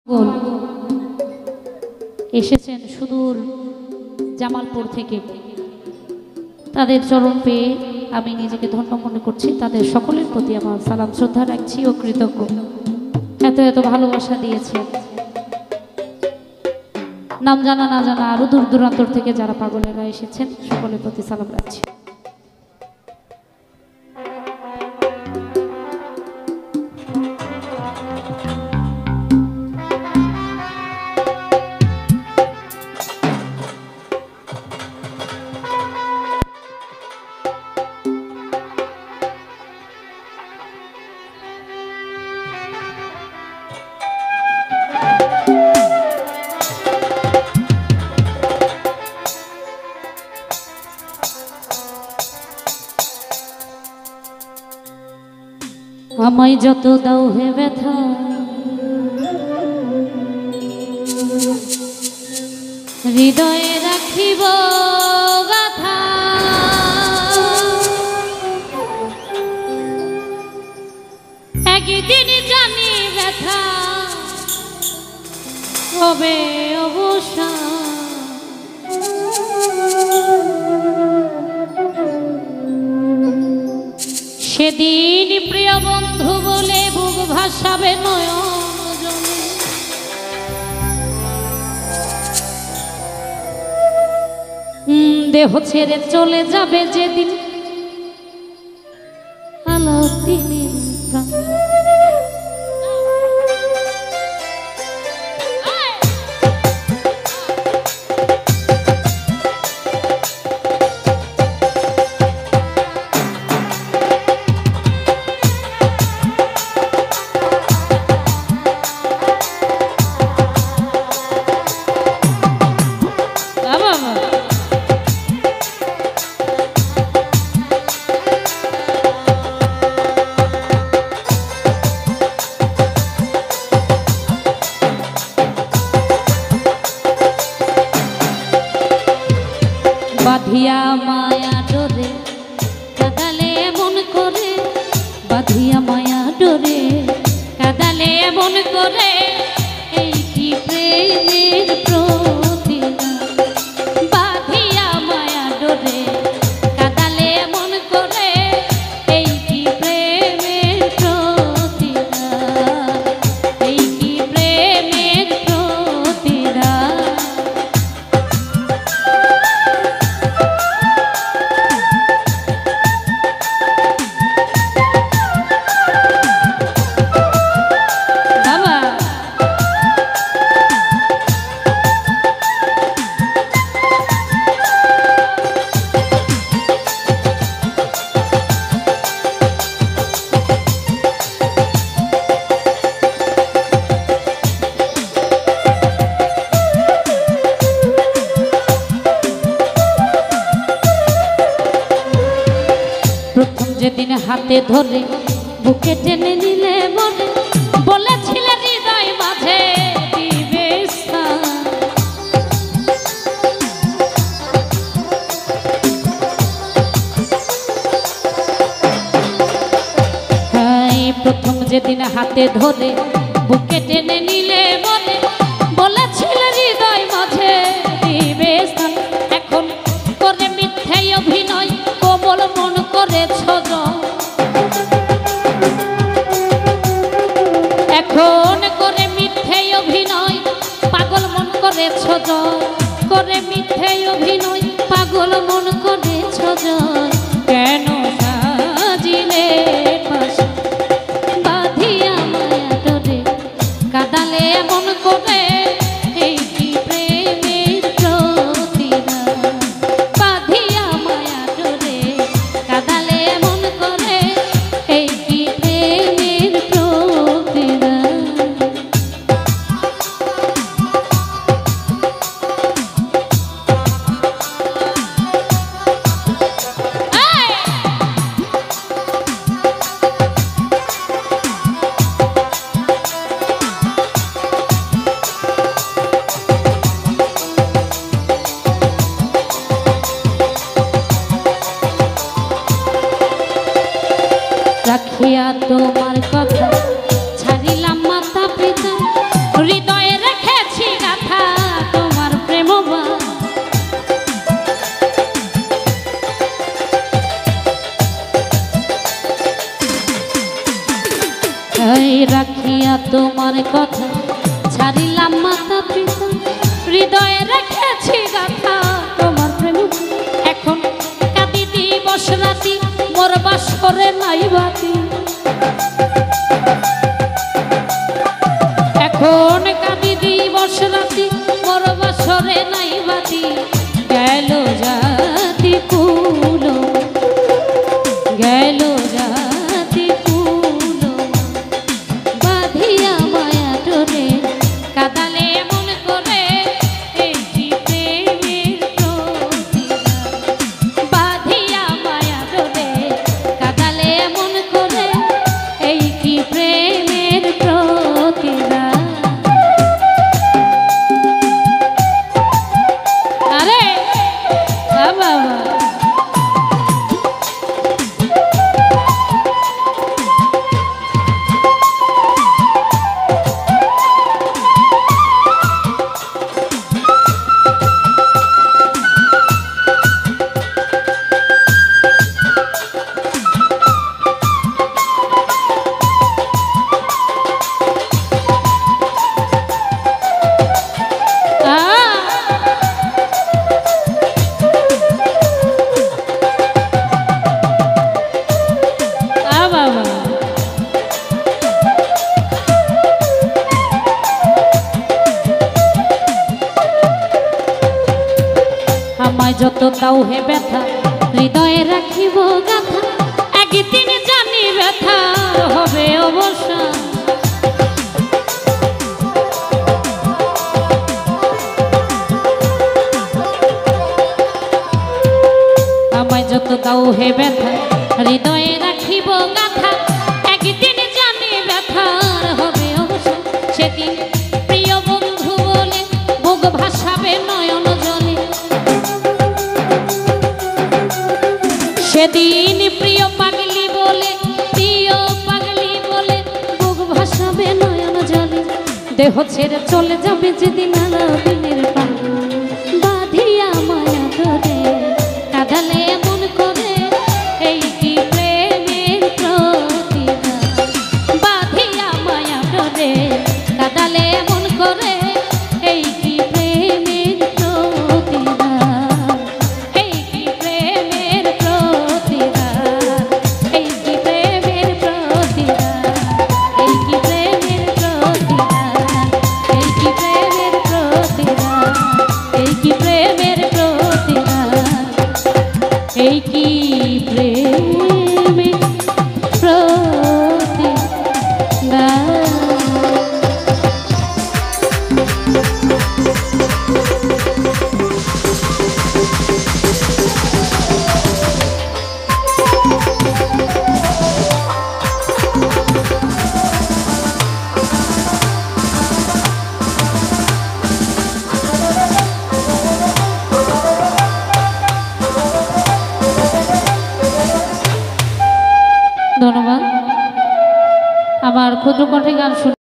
পাগল এসেছেন সুদূর জামালপুর থেকে। তাদের চরণ পেয়ে আমি নিজেকে ধন্য মনে করছি। তাদের সকলের প্রতি আমার সালাম শ্রদ্ধা রাখছি ও কৃতজ্ঞ। এত এত ভালোবাসা দিয়েছে। নাম জানা না জানা আরো দূর দূরান্তর থেকে যারা পাগলেরা এসেছেন সকলের প্রতি সালাম রাখছি। আমায় যত দাও হে ব্যথা, হৃদয়ে রাখিব গাথা। একদিন জানি ব্যথা হবে অবসান। সেদিন প্রিয় বন্ধু বলে বুক ভাসাবে নয়ন জলে। দেহ ছেড়ে চলে যাবে যেদিন আলো দিনের প্রাণ। বাঁধিয়া মায়া ডোরে কাদালে এমন করে, বাঁধিয়া মায়া ডোরে কাদালে এমন করে। এই কি প্রেমের প্রতিদান। বাঁধিয়া মায়া ডোরে কাদালে এমন করে। এই কি প্রেমের প্রতিদান। এই কি প্রেমের প্রতিদান। প্রথম যেদিন হাতে ধরে বুকে টেনে নিলে মনে বলেছিলে হৃদয় মাঝে দিবে স্থান। প্রথম যেদিন হাতে ধরে বুকে টেনে নিলে মনে বলেছিলে হৃদয় মাঝে দিবে স্থান। এখন করে মিথ্যে অভিনয় কোমল মন করেছ জয়। এখন করে মিথ্যে অভিনয় পাগল মন করেছ জয়। করে মিথ্যে অভিনয় পাগল মন করেছ জয়। কেন সাজিলে পাশে বাঁধিয়া মায়া ডোরে কাদালে এমন করে। এই কি প্রেমের প্রতিদান। বাঁধিয়া মায়া ডোরে কাদালে এমন করে। এই কি প্রেমের প্রতিদান। ছাড়িলাম মাতা পিতা হৃদয়ে রেখেছি গাথা তোমার প্রেম এখন কাঁদি দিবস রাতি মোর বাসরে নাই বাতি এখন কাঁদি দিবস রাতি মোর বাসরে নাই বাতি গেল জাতি কুলো গেল জাতি কুলো বাঁধিয়া মায়া ডোরে কাদালে মন করে এই কি প্রেমের প্রতিদান বাঁধিয়া মায়া ডোরে কাদালে মন করে এই কি প্রেমের প্রতিদান আরে বাবা আমায় যত তাও হে ব্যথা হৃদয়ে রাখিব গাথা একদিন জানি ব্যথা হবে অবসান আমায় যত তাও হে ব্যথা হৃদয়ে রাখিব গাথা একদিন জানি ব্যথা হবে অবসান সেদিন প্রিয় বন্ধু বলে বুক ভাসাবে নয়ন জলে সেদিন প্রিয় পাগলি বলে বুক ভাসাবে নয়ন জলে দেহ ছেড়ে চলে যাবে যেদিন দিনের পান বাঁধিয়া মায়া ধরে কাঁদালে মন করে এই কি প্রেমের প্রতিদান বাঁধিয়া মায়া ধরে কাঁদালে মন করে এই কি প্রেমের প্রতিদান এই কি প্রেমের প্রতিদান এই কি প্রেমের প্রতিদান এই কি প্রেমের প্রতিদান এই কি প্রেমের প্রতিদান এই কি প্রেমের প্রতিদান এই কি প্রেমের প্রতিদান ধন্যবাদ আমার ক্ষুদ্র কণ্ঠে গান শুনে